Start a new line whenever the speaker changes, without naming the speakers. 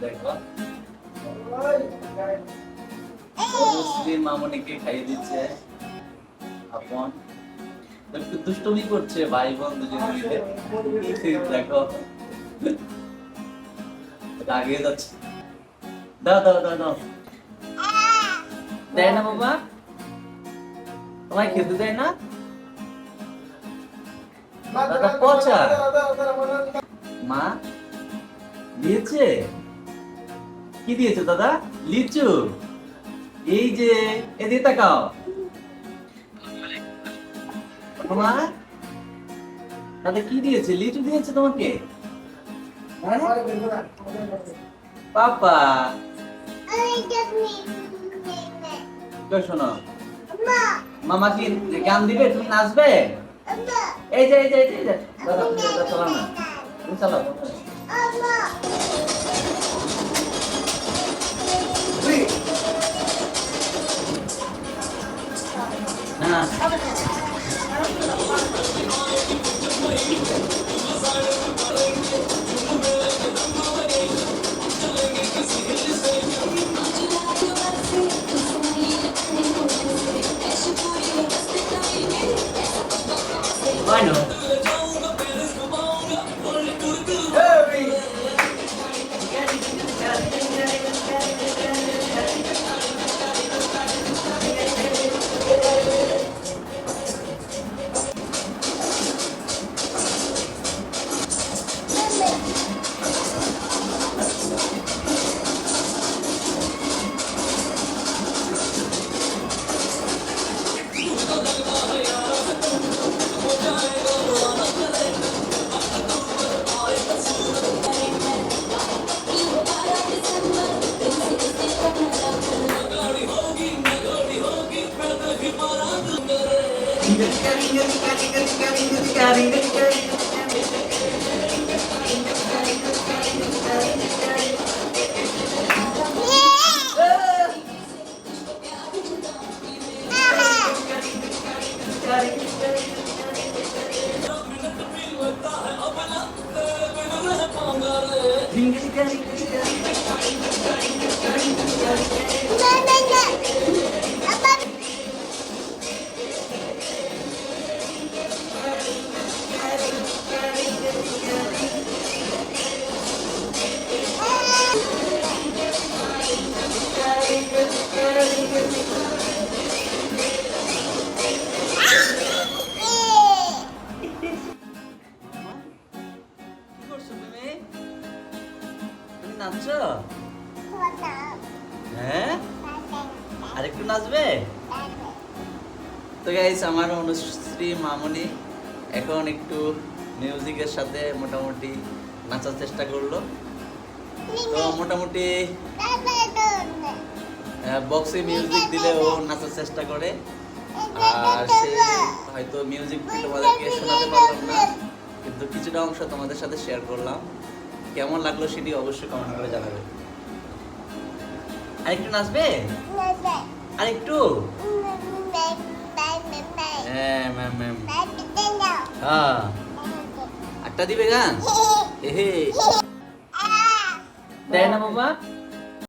দেখো মুসলিম মামনিকে খাইয়ে দিচ্ছে আপন, একটু দুষ্টুমি করছে ভাই বোন দুজনে মিলে। দেখো রাগিয়ে যাচ্ছে। দাও দাও দাও দাও, দেয় না বাবা, তোমায় খেতে দেয় না? দাদা পচা মা দিয়েছে, কি দিয়েছে দাদা? লিচু, এই যে এদিকে তাকাও মা, দাদা কি দিয়েছে? লিচু দিয়েছে তোমাকে? হ্যাঁ? পাপা কই শোনো, মামা কি গান দিবে, তুমি নাচবে? এই যে এই যে এই যে দাদা দাদা চালাও না, তুমি চালাও। হ্যাঁ I know. নাচছো? হ্যাঁ, আরেকটু নাচবে? তো গাইস, আমার অনুশ্রী মামনি এখন একটু মিউজিকের সাথে মোটামুটি নাচার চেষ্টা করলো। তো মোটামুটি বক্সে মিউজিক দিলে ও নাচার চেষ্টা করে, আর সে হয়তো মিউজিক তোমাদেরকে শোনাতে পারলাম না, কিন্তু কিছুটা অংশ তোমাদের সাথে শেয়ার করলাম। কেমন লাগলো সেটি অবশ্যই কমেন্ট করে জানাবে। আরেকটু নাচবে? আরেকটু? হ্যাঁ ম্যাম ম্যাম, হ্যাঁ একটা দিবে গান, দেয় না বাবা?